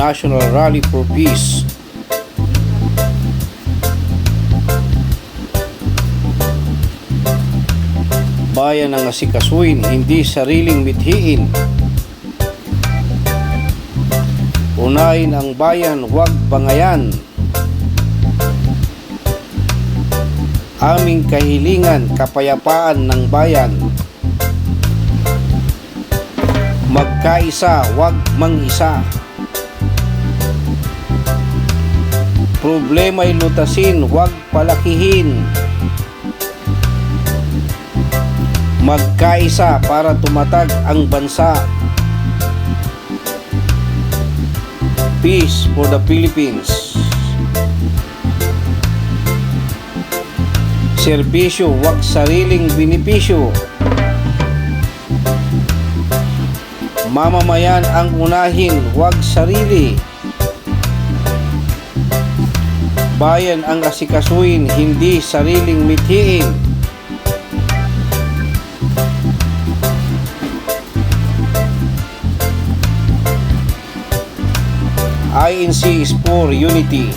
National Rally for Peace. Bayan ang asikasuhin, hindi sariling mithiin. Unahin ang bayan, huwag bangayan. Aming kahilingan, kapayapaan ng bayan. Magkaisa, huwag mang-isa. Problema'y lutasin, huwag palakihin. Magkaisa para tumatag ang bansa. Peace for the Philippines. Serbisyo, huwag sariling benepisyo. Mamamayan ang unahin, huwag sarili. Bayan ang asikasuhin, hindi sariling mithiin. INC is for unity.